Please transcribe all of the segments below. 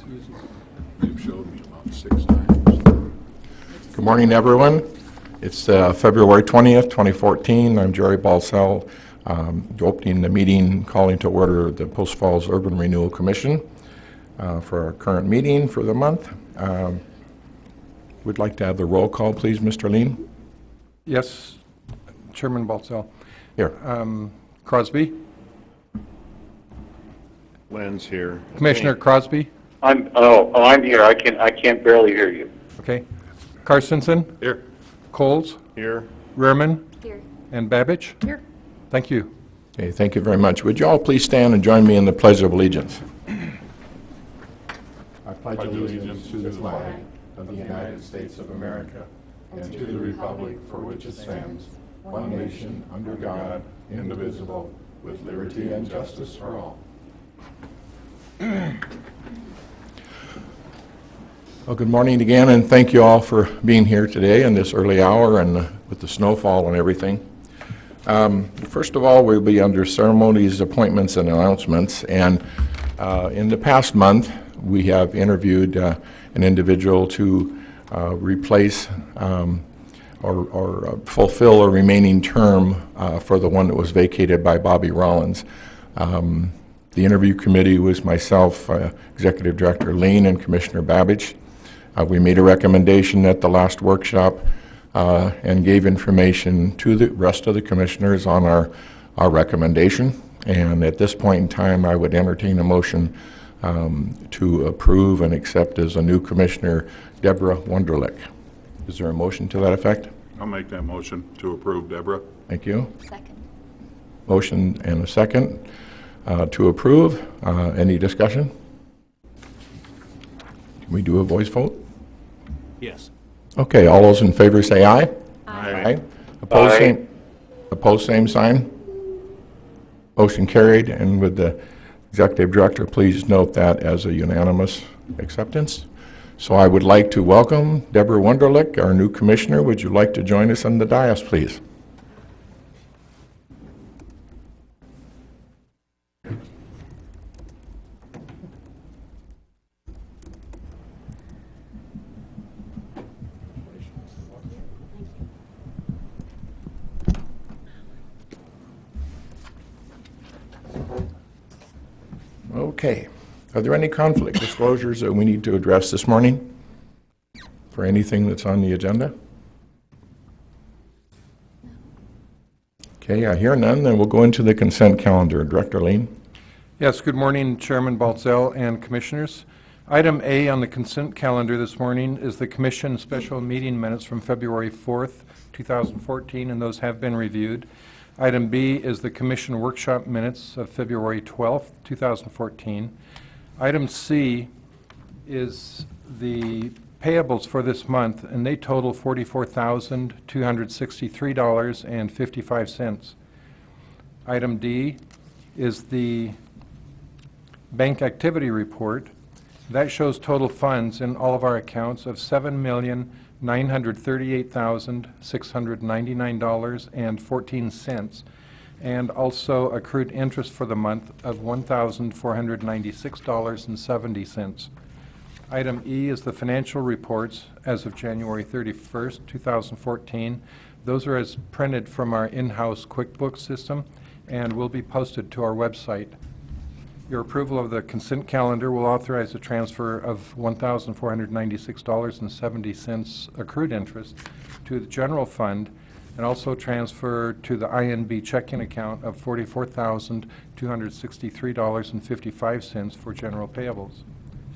You've showed me about 6 times. Good morning, everyone. It's February 20th, 2014. I'm Jerry Balsell, opening the meeting, calling to order the Post Falls Urban Renewal Commission for our current meeting for the month. We'd like to have the roll call, please, Mr. Lean. Yes, Chairman Baltzell. Here. Crosby? Lynn's here. Commissioner Crosby? I'm here. I can't barely hear you. Okay. Carstensen? Here. Coles? Here. Rehrman? Here. And Babbage? Here. Thank you. Okay, thank you very much. Would you all please stand and join me in the Pledge of Allegiance? I pledge allegiance to the flag of the United States of America and to the republic for which it stands, one nation, under God, indivisible, with liberty and justice for all. Well, good morning again, and thank you all for being here today in this early hour and with the snowfall and everything. First of all, we'll be under ceremonies, appointments, and announcements. And in the past month, we have interviewed an individual to replace or fulfill a remaining term for the one that was vacated by Bobby Rollins. The interview committee was myself, Executive Director Lean, and Commissioner Babbage. We made a recommendation at the last workshop and gave information to the rest of the commissioners on our recommendation. And at this point in time, I would entertain a motion to approve and accept as a new commissioner, Deborah Wunderlich. Is there a motion to that effect? I'll make that motion to approve, Deborah. Thank you. Second. Motion and a second to approve. Any discussion? Can we do a voice vote? Yes. Okay, all those in favor say aye. Aye. Opposed, Aye. same sign. Motion carried, and with the Executive Director, please note that as a unanimous acceptance. So I would like to welcome Deborah Wunderlich, our new commissioner. Would you like to join us on the dais, please? Okay. Are there any conflict disclosures that we need to address this morning for anything that's on the agenda? Okay, I hear none. Then we'll go into the consent calendar. Director Lean. Yes, good morning, Chairman Baltzell and Commissioners. Item A on the consent calendar this morning is the Commission special meeting minutes from February 4th, 2014, and those have been reviewed. Item B is the Commission workshop minutes of February 12th, 2014. Item C is the payables for this month, and they total $44,263.55. Item D is the bank activity report. That shows total funds in all of our accounts of $7,938,699.14, and also accrued interest for the month of $1,496.70. Item E is the financial reports as of January 31st, 2014. Those are as printed from our in-house QuickBooks system and will be posted to our website. Your approval of the consent calendar will authorize the transfer of $1,496.70 accrued interest to the general fund, and also transfer to the INB checking account of $44,263.55 for general payables.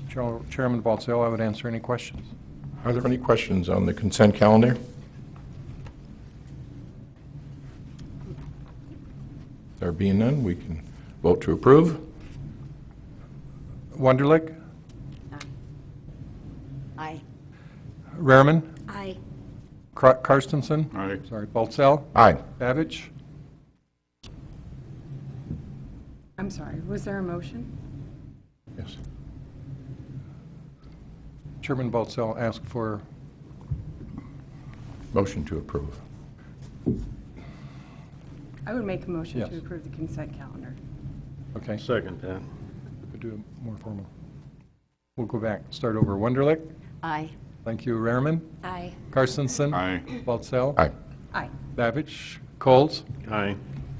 Chairman Baltzell, I would answer any questions. Are there any questions on the consent calendar? There being none, we can vote to approve. Wunderlich? Aye. Rehrman? Aye. Carstensen? Aye. Sorry, Baltzell? Aye. Babbage? I'm sorry, was there a motion? Yes. Chairman Baltzell asked for Motion to approve. I would make a motion Yes. to approve the consent calendar. Okay, Second that. could do it more formal. We'll go back, start over. Wunderlich. Aye. Thank you. Rariman. Aye. Carstensen. Aye. Baltzell. Aye. Aye. Babich. Coles. Aye.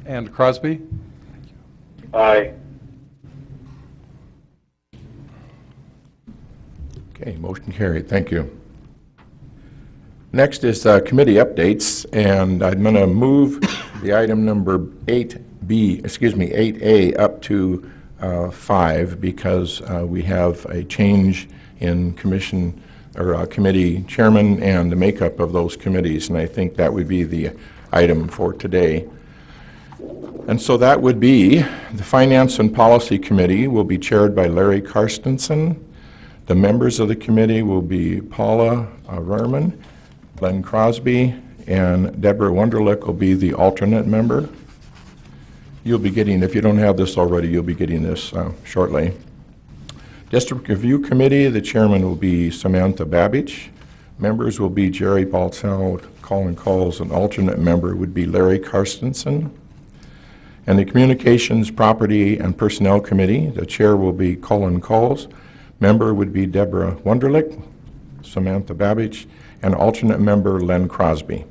And Crosby. Aye. Okay, motion carried. Thank you. Next is committee updates, and I'm going to move the item number 8A up to 5 because we have a change in commission or committee chairman and the makeup of those committees, and I think that would be the item for today. And so that would be the Finance and Policy Committee will be chaired by Larry Carstensen. The members of the committee will be Paula Rerman, Glenn Crosby, and Deborah Wunderlich will be the alternate member. You'll be getting, if you don't have this already, you'll be getting this shortly. District Review Committee, the chairman will be Samantha Babich. Members will be Jerry Baltzell, Colin Coles, and alternate member would be Larry Carstensen. And the Communications, Property, and Personnel Committee, the chair will be Colin Coles. Member would be Deborah Wunderlich, Samantha Babich, and alternate member Len Crosby.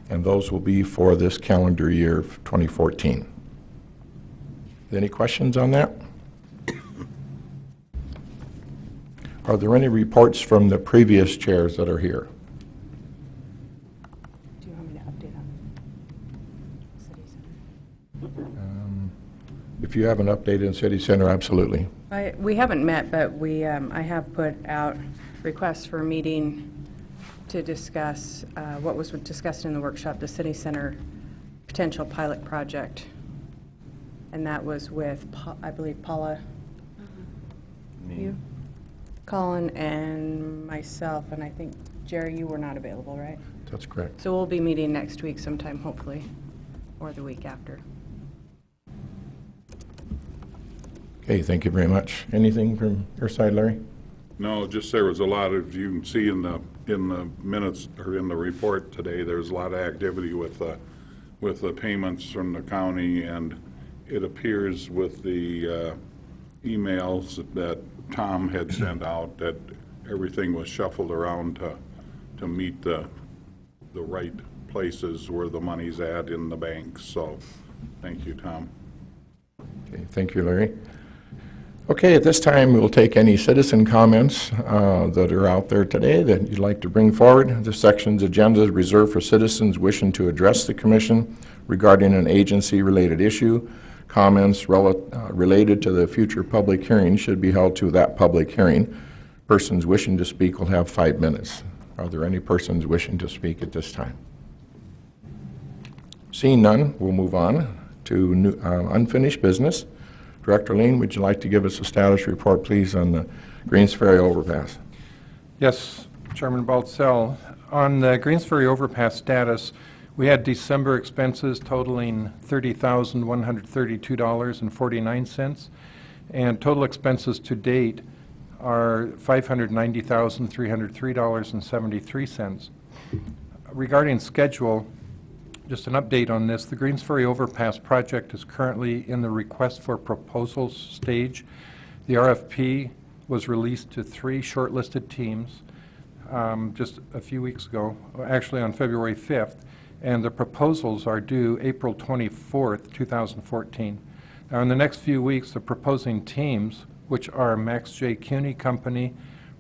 And those will be for this calendar year of 2014. Any questions on that? Are there any reports from the previous chairs that are here? Do you want me to update on City Center? If you have an update in City Center, absolutely. We haven't met, but I have put out requests for a meeting to discuss what was discussed in the workshop, the City Center potential pilot project. And that was with, I believe, Paula, you, Colin, and myself, and I think, Jerry, you were not available, right? That's correct. So we'll be meeting next week sometime, hopefully, or the week after. Okay, thank you very much. Anything from your side, Larry? No, just there was a lot of, you can see in the minutes or in the report today, there's a lot of activity with the payments from the county, and it appears with the emails that Tom had sent out that everything was shuffled around to meet the right places where the money's at in the bank. So, thank you, Tom. Okay, thank you, Larry. Okay, at this time, we'll take any citizen comments that are out there today that you'd like to bring forward. This section's agenda is reserved for citizens wishing to address the commission regarding an agency-related issue. Comments related to the future public hearing should be held to that public hearing. Persons wishing to speak will have 5 minutes. Are there any persons wishing to speak at this time? Seeing none, we'll move on to unfinished business. Director Lean, would you like to give us a status report, please, on the Greens Ferry overpass? Yes, Chairman Baltzell. On the Greens Ferry overpass status, we had December expenses totaling $30,132.49, and total expenses to date are $590,303.73. Regarding schedule, just an update on this. The Greens Ferry Overpass project is currently in the request for proposals stage. The RFP was released to 3 shortlisted teams just a few weeks ago, actually on February 5th, and the proposals are due April 24th, 2014. Now, in the next few weeks, the proposing teams, which are Max J. Cuny Company,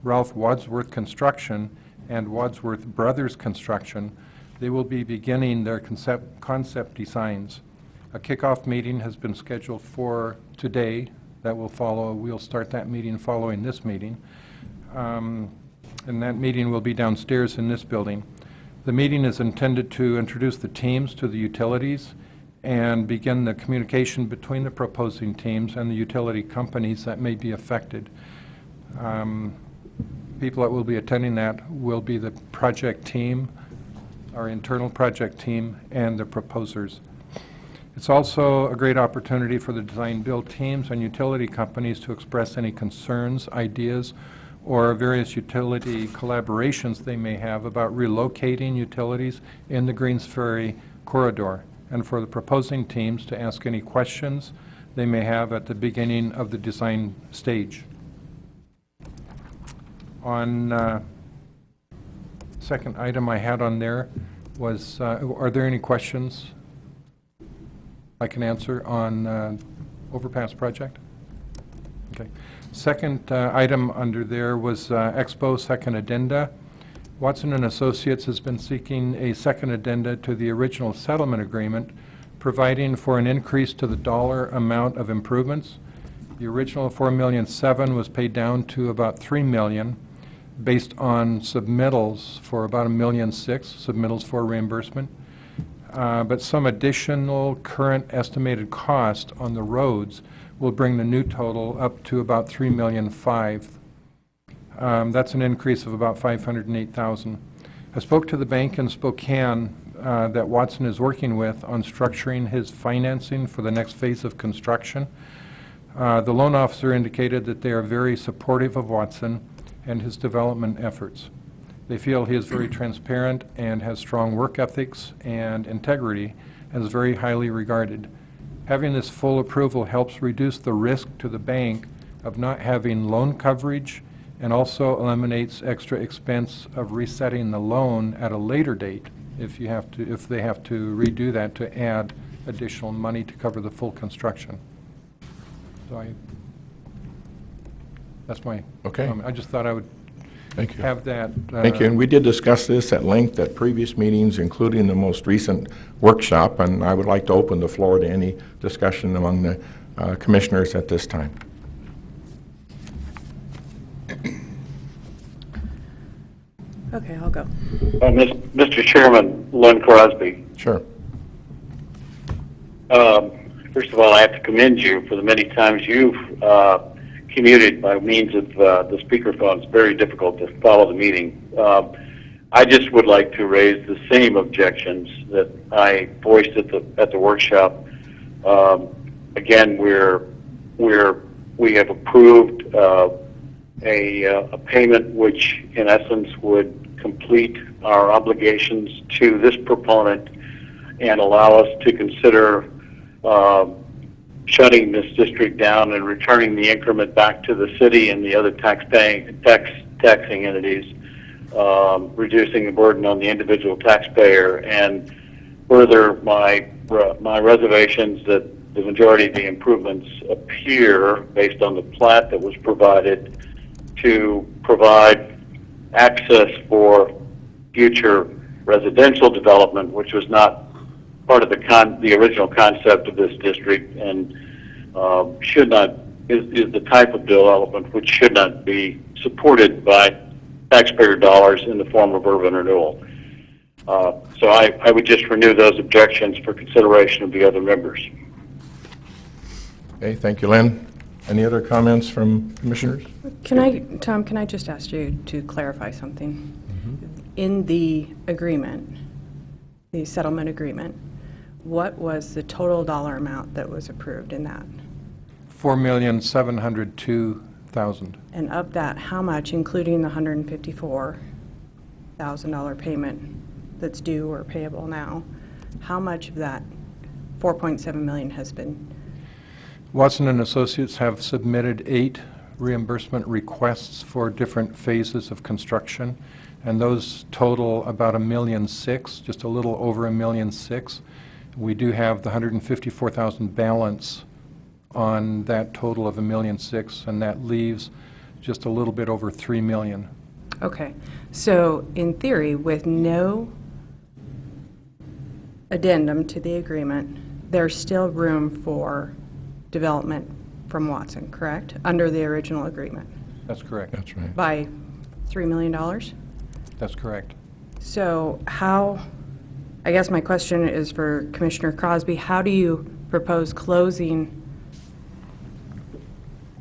Ralph Wadsworth Construction, and Wadsworth Brothers Construction, they will be beginning their concept designs. A kickoff meeting has been scheduled for today. That will follow. We'll start that meeting following this meeting. And that meeting will be downstairs in this building. The meeting is intended to introduce the teams to the utilities and begin the communication between the proposing teams and the utility companies that may be affected. People that will be attending that will be the project team, our internal project team, and the proposers. It's also a great opportunity for the design-build teams and utility companies to express any concerns, ideas, or various utility collaborations they may have about relocating utilities in the Greens Ferry corridor, and for the proposing teams to ask any questions they may have at the beginning of the design stage. On second item I had on there was, are there any questions I can answer on overpass project? Okay. Second item under there was Expo second addenda. Watson and Associates has been seeking a second addenda to the original settlement agreement, providing for an increase to the dollar amount of improvements. The original $4.7 million was paid down to about $3 million based on submittals for about $1.6 million, submittals for reimbursement. But some additional current estimated cost on the roads will bring the new total up to about $3.5 million. That's an increase of about $508,000. I spoke to the bank in Spokane that Watson is working with on structuring his financing for the next phase of construction. The loan officer indicated that they are very supportive of Watson and his development efforts. They feel he is very transparent and has strong work ethics and integrity and is very highly regarded. Having this full approval helps reduce the risk to the bank of not having loan coverage and also eliminates extra expense of resetting the loan at a later date if they have to redo that to add additional money to cover the full construction. So that's my Okay. comment. I just thought I would Thank you. have that. Thank you. And we did discuss this at length at previous meetings, including the most recent workshop, and I would like to open the floor to any discussion among the commissioners at this time. Okay, I'll go. Mr. Chairman, Len Crosby. Sure. First of all, I have to commend you for the many times you've commuted by means of the speakerphone. It's very difficult to follow the meeting. I just would like to raise the same objections that I voiced at the workshop. Again, we have approved a payment which, in essence, would complete our obligations to this proponent and allow us to consider shutting this district down and returning the increment back to the city and the other taxing entities, reducing the burden on the individual taxpayer, and further my reservations that the majority of the improvements appear, based on the plat that was provided, to provide access for future residential development, which was not part of the original concept of this district, and should not is the type of development which should not be supported by taxpayer dollars in the form of urban renewal. So I would just renew those objections for consideration of the other members. Okay, thank you, Len. Any other comments from commissioners? Tom, can I just ask you to clarify something? In the agreement, the settlement agreement, what was the total dollar amount that was approved in that? $4,702,000. And of that, how much, including the $154,000 payment that's due or payable now, how much of that $4.7 million has been? Watson and Associates have submitted 8 reimbursement requests for different phases of construction, and those total about $1.6 million, just a little over $1.6 million. We do have the $154,000 balance on that total of $1.6 million, and that leaves just a little bit over $3 million. Okay, so in theory, with no addendum to the agreement, there's still room for development from Watson, correct? Under the original agreement, That's correct. That's right. by $3 million? That's correct. So how, I guess my question is for Commissioner Crosby, how do you propose closing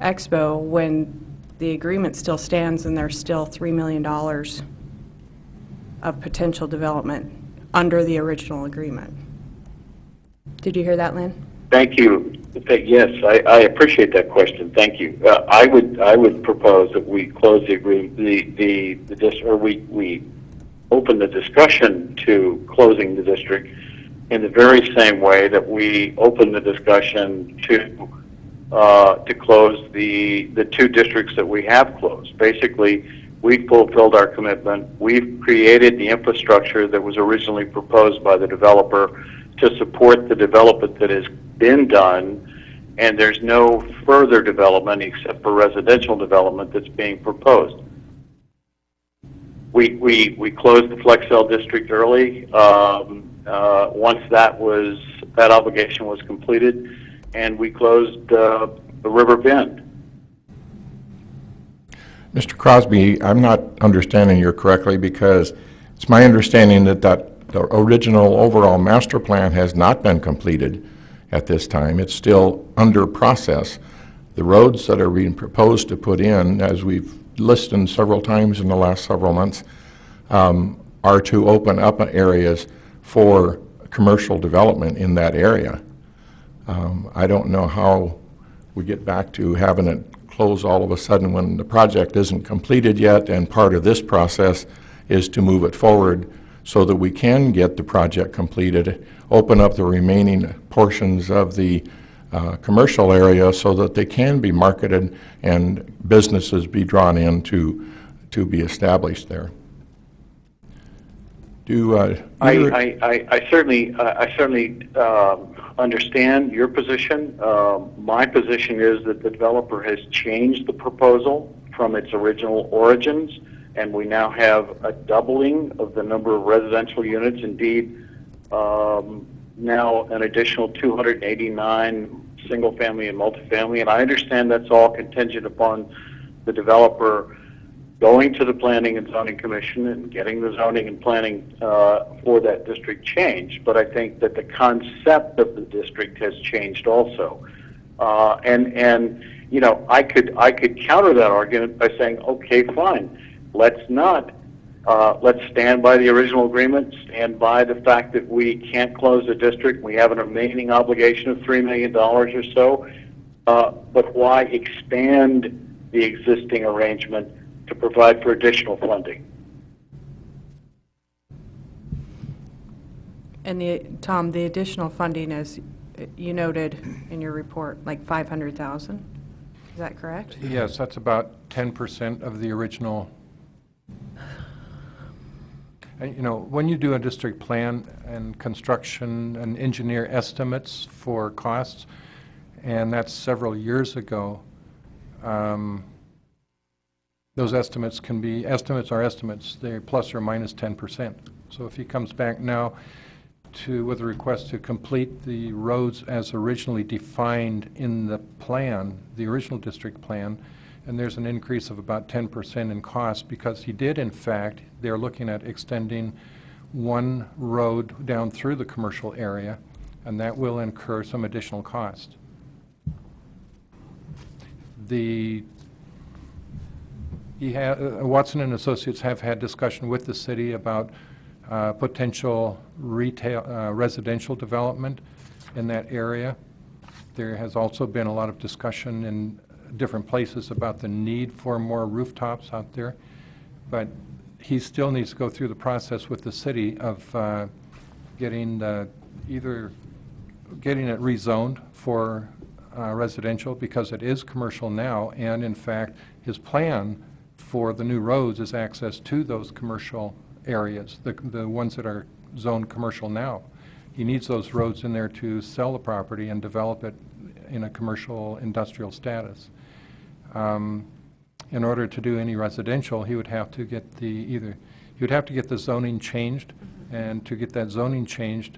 Expo when the agreement still stands and there's still $3 million of potential development under the original agreement? Did you hear that, Lynn? Thank you. Yes, I appreciate that question. Thank you. I would propose that we close the agreement, we open the discussion to closing the district in the very same way that we open the discussion to close the 2 districts that we have closed. Basically, We've fulfilled our commitment. We've created the infrastructure that was originally proposed by the developer to support the development that has been done, and there's no further development except for residential development that's being proposed. We closed the Flex Cell district early once that obligation was completed, and we closed the River Bend. Mr. Crosby, I'm not understanding you correctly, because it's my understanding that the original overall master plan has not been completed at this time. It's still under process. The roads that are being proposed to put in, as we've listed several times in the last several months, are to open up areas for commercial development in that area. I don't know how we get back to having it close all of a sudden when the project isn't completed yet, and part of this process is to move it forward so that we can get the project completed, open up the remaining portions of the commercial area so that they can be marketed and businesses be drawn in to be established there. I certainly understand your position. My position is that the developer has changed the proposal from its original origins, and we now have a doubling of the number of residential units. Indeed, now an additional 289 single-family and multifamily, and I understand that's all contingent upon the developer going to the Planning and Zoning Commission and getting the zoning and planning for that district changed. But I think that the concept of the district has changed also. And you know, I could counter that argument by saying, okay, fine, let's stand by the original agreement, stand by the fact that we can't close the district. We have a remaining obligation of $3 million or so. But why expand the existing arrangement to provide for additional funding? And Tom, the additional funding, as you noted in your report, like 500,000, is that correct? Yes, that's about 10% of the original. And, you know, when you do a district plan and construction and engineer estimates for costs, and that's several years ago, those estimates can be, estimates are estimates, they're plus or minus 10%. So if he comes back now with a request to complete the roads as originally defined in the plan, the original district plan, and there's an increase of about 10% in cost, because he did, in fact, they're looking at extending one road down through the commercial area, and that will incur some additional cost. Watson and Associates have had discussion with the city about potential residential development in that area. There has also been a lot of discussion in different places about the need for more rooftops out there, but he still needs to go through the process with the city of getting either getting it rezoned for residential, because it is commercial now, and in fact his plan for the new roads is access to those commercial areas, the ones that are zoned commercial now. He needs those roads in there to sell the property and develop it in a commercial industrial status. In order to do any residential, he would have to get he would have to get the zoning changed, and to get that zoning changed,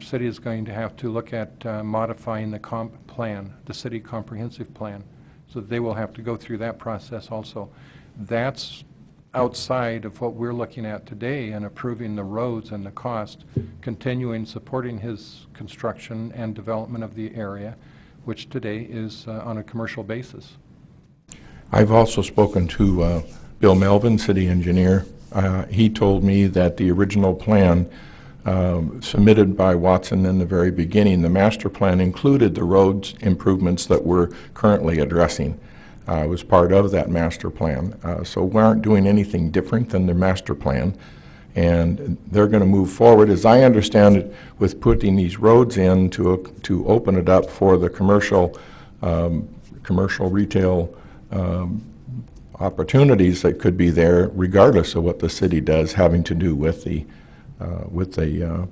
city is going to have to look at modifying the comp plan, the city comprehensive plan. So they will have to go through that process also. That's outside of what we're looking at today and approving the roads and the cost, continuing supporting his construction and development of the area, which today is on a commercial basis. I've also spoken to Bill Melvin, city engineer. He told me that the original plan submitted by Watson in the very beginning, the master plan included the roads improvements that we're currently addressing. It was part of that master plan. So we aren't doing anything different than the master plan, and they're going to move forward, as I understand it, with putting these roads in to open it up for the commercial retail opportunities that could be there regardless of what the city does having to do with the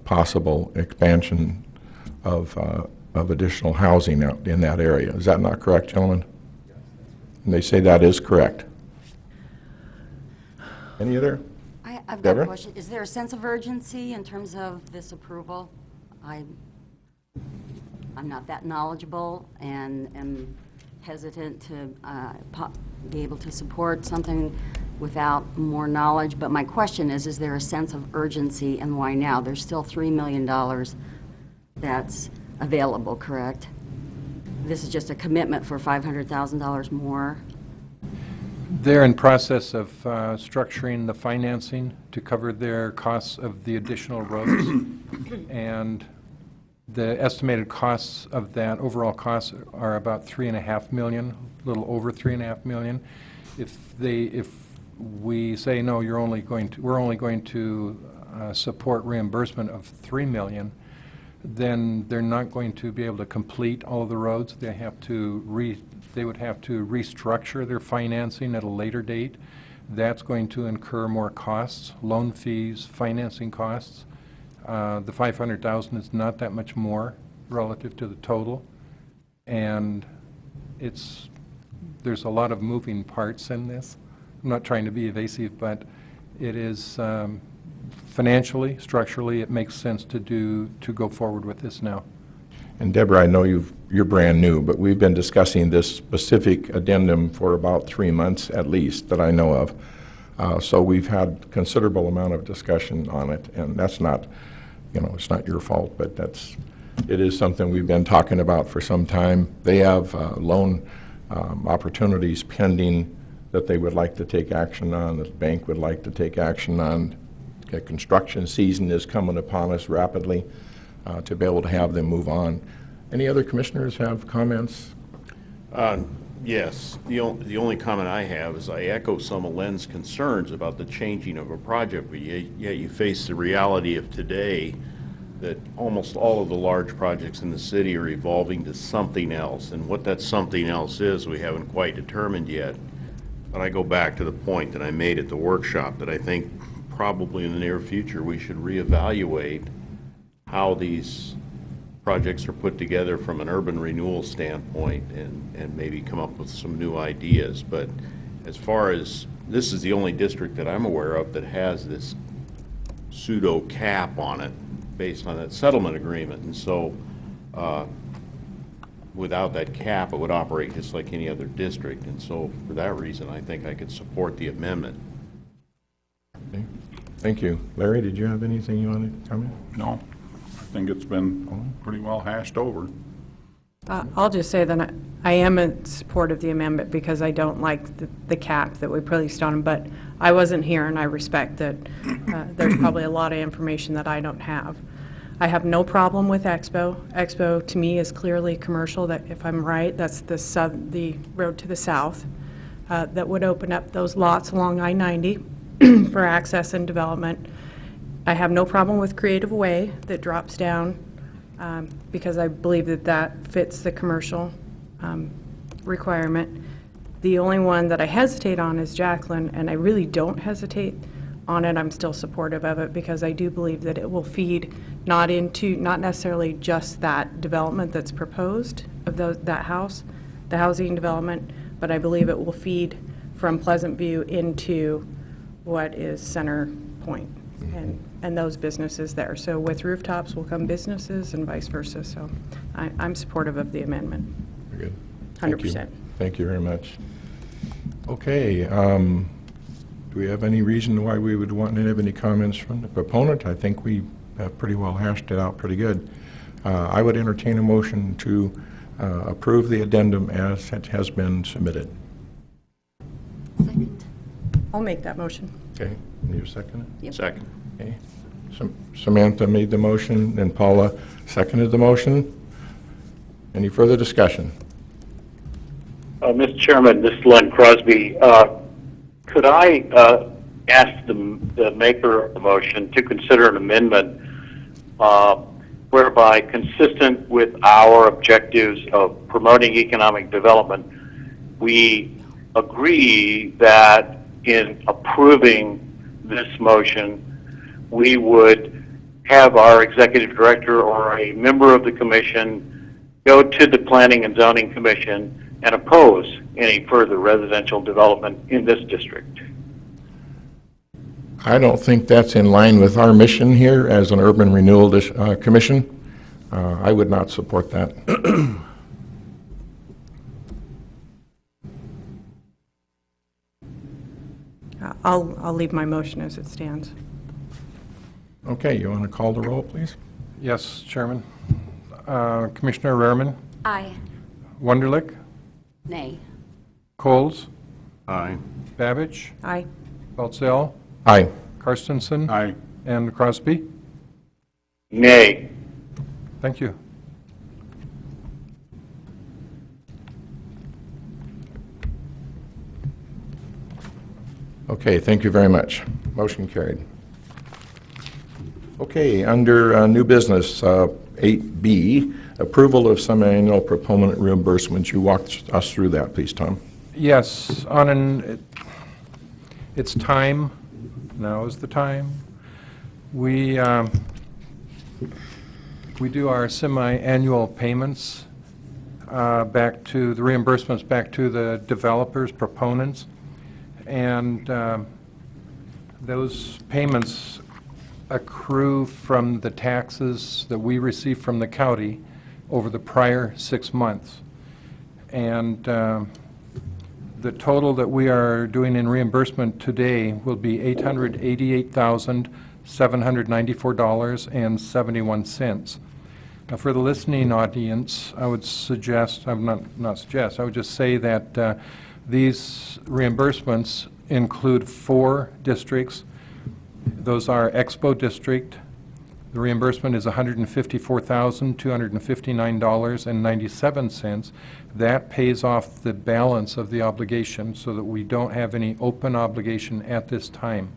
possible expansion of additional housing out in that area. Is that not correct, gentlemen? And they say that is correct. Any other? I've got Deborah? a question. Is there a sense of urgency in terms of this approval? I'm not that knowledgeable and am hesitant to be able to support something without more knowledge. But my question is there a sense of urgency, and why now? There's still $3 million that's available, correct? This is just a commitment for $500,000 more. They're in process of structuring the financing to cover their costs of the additional roads. And the estimated costs of that, overall costs, are about $3.5 million, a little over $3.5 million. If we say, no, we're only going to support reimbursement of $3 million, then they're not going to be able to complete all of the roads. They would have to restructure their financing at a later date. That's going to incur more costs, loan fees, financing costs. The $500,000 is not that much more relative to the total, and there's a lot of moving parts in this. I'm not trying to be evasive, but it is financially, structurally, it makes sense to go forward with this now. And Deborah, I know you're brand new, but we've been discussing this specific addendum for about 3 months at least that I know of. So we've had considerable amount of discussion on it, and that's not, it's not your fault, but it is something we've been talking about for some time. They have loan opportunities pending that they would like to take action on, that the bank would like to take action on. The construction season is coming upon us rapidly. To be able to have them move on. Any other commissioners have comments? Yes. The only comment I have is I echo some of Len's concerns about the changing of a project, but yet you face the reality of today that almost all of the large projects in the city are evolving to something else, and what that something else is we haven't quite determined yet. But I go back to the point that I made at the workshop that I think probably in the near future we should reevaluate how these projects are put together from an urban renewal standpoint and maybe come up with some new ideas. But as far as, this is the only district that I'm aware of that has this pseudo cap on it based on that settlement agreement. And so without that cap, it would operate just like any other district. And so for that reason, I think I could support the amendment. Okay. Thank you. Larry, did you have anything you wanted to comment? No, I think it's been pretty well hashed over. I'll just say that I am in support of the amendment because I don't like the cap that we placed on them, but I wasn't here, and I respect that there's probably a lot of information that I don't have. I have no problem with Expo. Expo, to me, is clearly commercial. That, if I'm right, that's the road to the south that would open up those lots along I-90 for access and development. I have no problem with Creative Way that drops down because I believe that fits the commercial requirement. The only one that I hesitate on is Jacqueline, and I really don't hesitate on it. I'm still supportive of it because I do believe that it will feed not necessarily just that development that's proposed of that house, the housing development, but I believe it will feed from Pleasant View into what is Center Point and those businesses there. So with rooftops will come businesses and vice versa. So I'm supportive of the amendment. Very good. Thank you. 100%. Thank you very much. Okay. Do we have any reason why we would want to have any comments from the proponent? I think we have pretty well hashed it out pretty good. I would entertain a motion to approve the addendum as it has been submitted. Second. I'll make that motion. Okay. And you second it? Yep. Second. Okay. Samantha made the motion and Paula seconded the motion. Any further discussion? Mr. Chairman, this is Len Crosby. Could I ask the maker of the motion to consider an amendment whereby, consistent with our objectives of promoting economic development, we agree that in approving this motion, we would have our executive director or a member of the commission go to the Planning and Zoning Commission and oppose any further residential development in this district. I don't think that's in line with our mission here as an urban renewal commission. I would not support that. I'll leave my motion as it stands. Okay, you want to call the roll, please? Yes, Chairman. Commissioner Rehrman, Aye. Wunderlich, Nay. Coles, Aye. Babbage, Aye. Baltzell, Aye. Karstensen, Aye. and Crosby. Nay. Thank you. Okay, thank you very much. Motion carried. Okay, under new business, 8B, approval of semi-annual proponent reimbursements. You walked us through that, please, Tom. Yes, it's time. Now is the time. We do our semi-annual payments back to the reimbursements back to the developers, proponents, and those payments accrue from the taxes that we receive from the county over the prior 6 months. And the total that we are doing in reimbursement today will be $888,794.71. Now, for the listening audience, I would suggest, I would just say that these reimbursements include 4 districts. Those are Expo District. The reimbursement is $154,259.97. That pays off the balance of the obligation so that we don't have any open obligation at this time.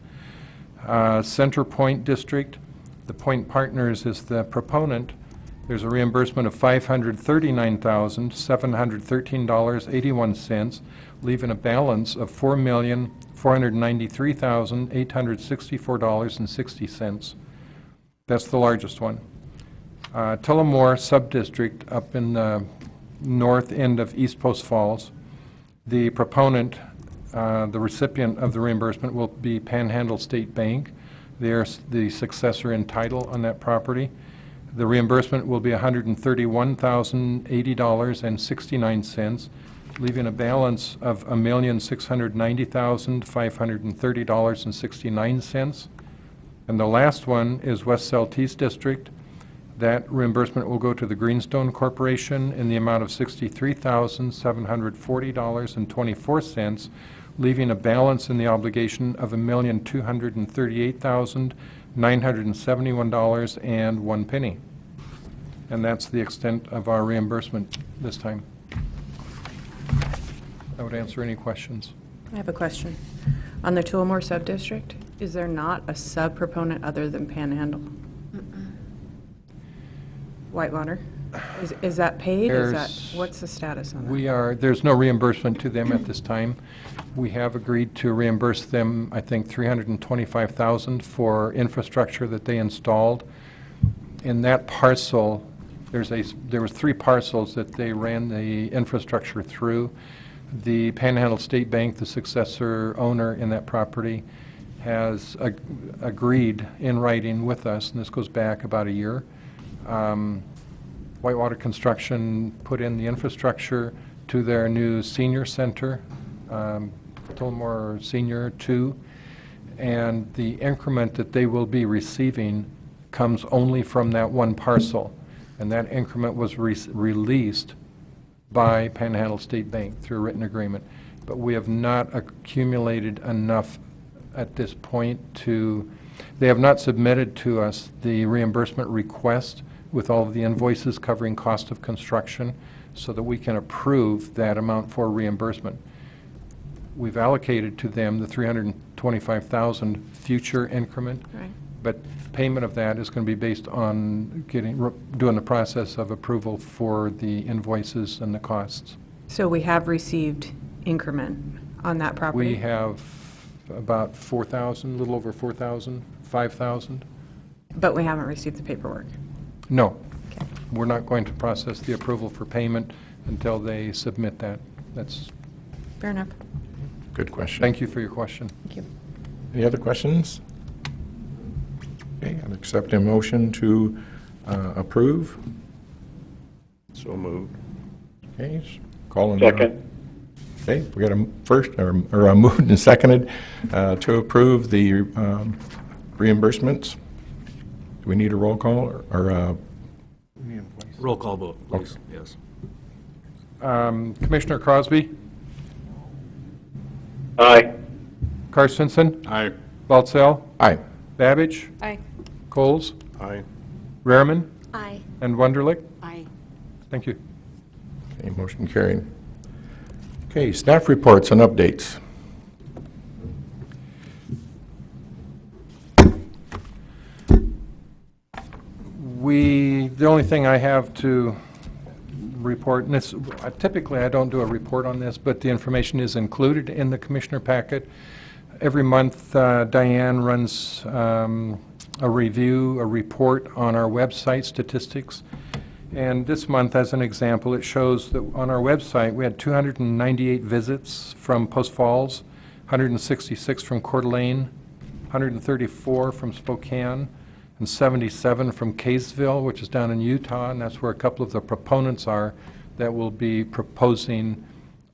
Center Point District, the Point Partners is the proponent. There's a reimbursement of $539,713.81, leaving a balance of $4,493,864.60. That's the largest one. Tullamore Subdistrict up in the north end of East Post Falls. The proponent, the recipient of the reimbursement will be Panhandle State Bank. They're the successor in title on that property. The reimbursement will be $131,080.69, leaving a balance of $1,690,530.69. And the last one is West Celtice District. That reimbursement will go to the Greenstone Corporation in the amount of $63,740.24, leaving a balance in the obligation of $1,238,971.01. And that's the extent of our reimbursement this time. I would answer any questions. I have a question. On the Tullamore Subdistrict, is there not a sub-proponent other than Panhandle? Whitewater? Is that paid? What's the status on that? There's no reimbursement to them at this time. We have agreed to reimburse them, I think, $325,000 for infrastructure that they installed. In that parcel, there was 3 parcels that they ran the infrastructure through. The Panhandle State Bank, the successor owner in that property, has agreed in writing with us, and this goes back about a year. Whitewater Construction put in the infrastructure to their new senior center, Tullamore Senior 2, and the increment that they will be receiving comes only from that one parcel, and that increment was released by Panhandle State Bank through a written agreement. But we have not accumulated enough at this point they have not submitted to us the reimbursement request with all of the invoices covering cost of construction so that we can approve that amount for reimbursement. We've allocated to them the $325,000 future increment, Right. but payment of that is going to be based on doing the process of approval for the invoices and the costs. So we have received increment on that property? We have about 4,000, a little over 4,000, 5,000. But we haven't received the paperwork. No, we're not going to process the approval for payment until they submit that. That's, Fair enough. Good question. thank you for your question. Thank you. Any other questions? Okay, I'll accept a motion to approve. So moved. Okay, calling. Second. Okay, we got a first, or a moved and seconded to approve the reimbursements. Do we need a roll call or Roll call vote, please. Yes. Commissioner Crosby, Aye. Carstensen, Aye. Baltzell, Aye. Babbage, Aye. Coles, Aye. Rariman, Aye. and Wunderlich. Aye. Thank you. Okay, motion carried. Okay, staff reports and updates. The only thing I have to report, and this, typically I don't do a report on this, but the information is included in the commissioner packet. Every month, Diane runs a review, a report on our website statistics. And this month, as an example, it shows that on our website, we had 298 visits from Post Falls, 166 from Coeur d'Alene, 134 from Spokane, and 77 from Kaysville, which is down in Utah, and that's where a couple of the proponents are that will be proposing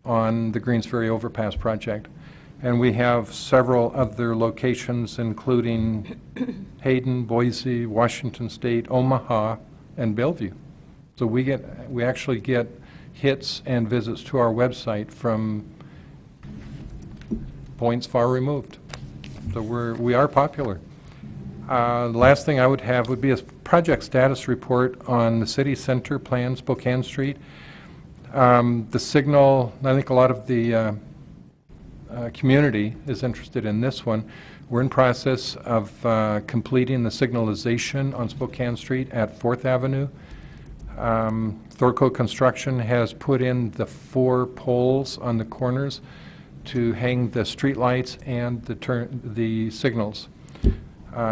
on the Greens Ferry Overpass project. And we have several other locations, including Hayden, Boise, Washington State, Omaha, and Bellevue. So we actually get hits and visits to our website from points far removed. So we are popular. The last thing I would have would be a project status report on the city center plan, Spokane Street. The signal, I think a lot of the community is interested in this one. We're in process of completing the signalization on Spokane Street at 4th Avenue. Thorco Construction has put in the 4 poles on the corners to hang the street lights and the signals.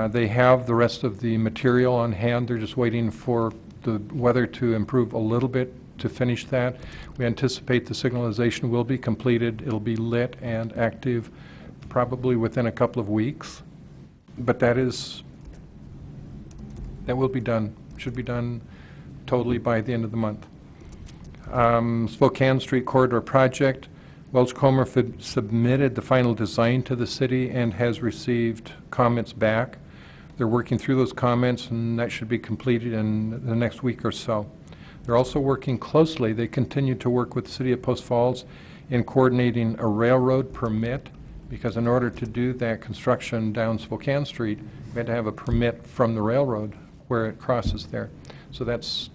They have the rest of the material on hand. They're just waiting for the weather to improve a little bit to finish that. We anticipate the signalization will be completed. It'll be lit and active probably within a couple of weeks. But that will be done, should be done totally by the end of the month. Spokane Street Corridor Project, Welch Comer submitted the final design to the city and has received comments back. They're working through those comments, and that should be completed in the next week or so. They're also working closely. They continue to work with the city of Post Falls in coordinating a railroad permit, because in order to do that construction down Spokane Street, we had to have a permit from the railroad where it crosses there. So that's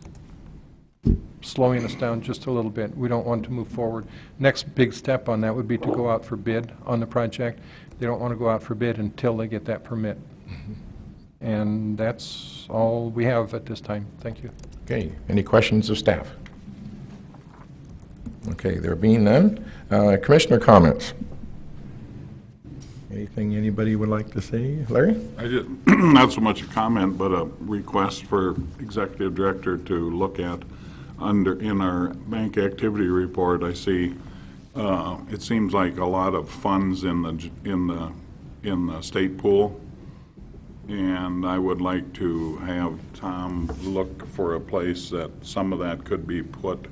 slowing us down just a little bit. We don't want to move forward. Next big step on that would be to go out for bid on the project. They don't want to go out for bid until they get that permit. And that's all we have at this time. Thank you. Okay, any questions of staff? Okay, there being none, commissioner comments. Anything anybody would like to say? Larry? I just, not so much a comment, but a request for executive director to look at in our bank activity report. I see it seems like a lot of funds in the state pool, and I would like to have Tom look for a place that some of that could be put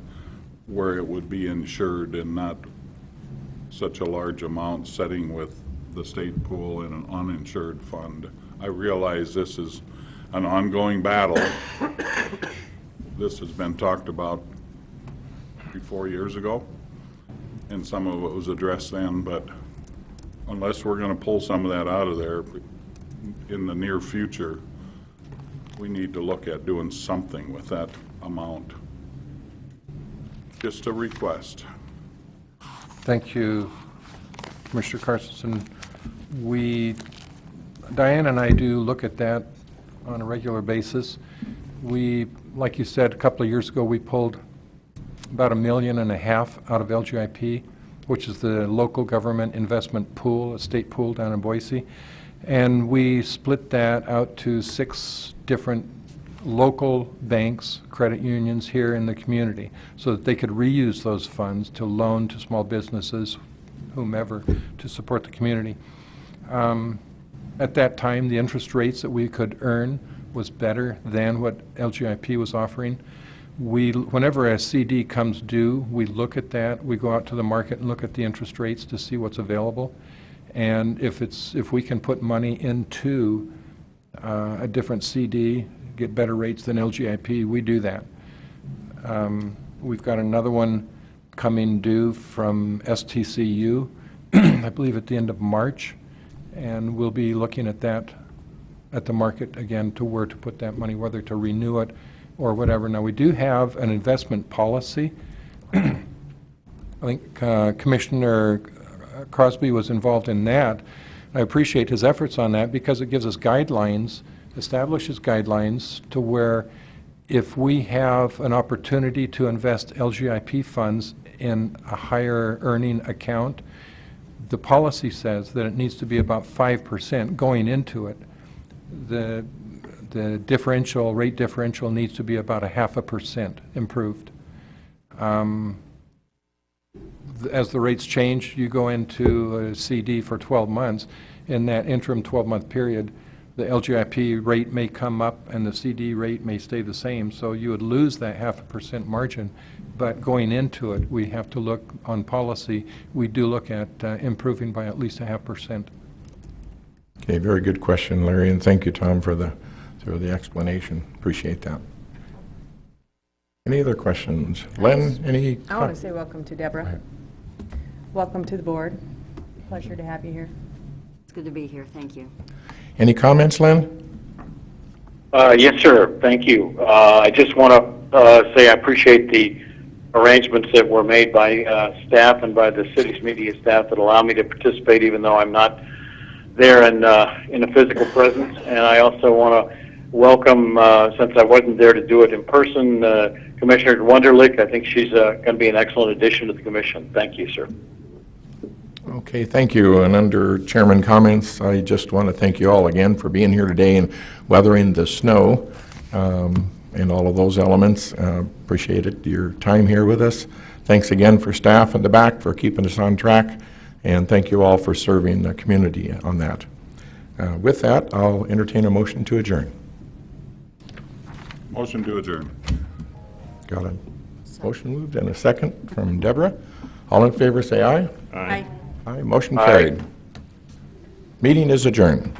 where it would be insured and not such a large amount sitting with the state pool in an uninsured fund. I realize this is an ongoing battle. This has been talked about 3-4 years ago, and some of it was addressed then, but unless we're going to pull some of that out of there in the near future, we need to look at doing something with that amount. Just a request. Thank you, Commissioner Carstensen. Diane and I do look at that on a regular basis. Like you said, a couple of years ago, we pulled about $1.5 million out of LGIP which is the local government investment pool, a state pool down in Boise. And we split that out to 6 different local banks, credit unions here in the community, so that they could reuse those funds to loan to small businesses, whomever, to support the community. At that time, the interest rates that we could earn was better than what LGIP was offering. Whenever a CD comes due, we look at that. We go out to the market and look at the interest rates to see what's available. And if we can put money into a different CD, get better rates than LGIP, we do that. We've got another one coming due from STCU, I believe at the end of March, and we'll be looking at that at the market again to where to put that money, whether to renew it or whatever. Now, we do have an investment policy. I think Commissioner Crosby was involved in that. I appreciate his efforts on that because it gives us guidelines, establishes guidelines to where if we have an opportunity to invest LGIP funds in a higher earning account, the policy says that it needs to be about 5% going into it. The rate differential needs to be about 0.5% improved. As the rates change, you go into a CD for 12 months. In that interim 12-month period, the LGIP rate may come up and the CD rate may stay the same, so you would lose that 0.5% margin. But going into it, we have to look on policy. We do look at improving by at least 0.5%. Okay, very good question, Larry, and thank you, Tom, for the explanation. Appreciate that. Any other questions? Len, any? I want to say welcome to Deborah. Welcome to the board. Pleasure to have you here. It's good to be here. Thank you. Any comments, Len? Yes, sir. Thank you. I just want to say I appreciate the arrangements that were made by staff and by the city's media staff that allow me to participate even though I'm not there in a physical presence. And I also want to welcome, since I wasn't there to do it in person, Commissioner Wunderlich. I think she's going to be an excellent addition to the commission. Thank you, sir. Okay, thank you. And under chairman comments, I just want to thank you all again for being here today and weathering the snow and all of those elements. Appreciate it, your time here with us. Thanks again for staff in the back for keeping us on track. And thank you all for serving the community on that. With that, I'll entertain a motion to adjourn. Motion to adjourn. Got a motion moved and a second from Deborah. All in favor say aye. Aye. Aye, motion carried. Meeting is adjourned.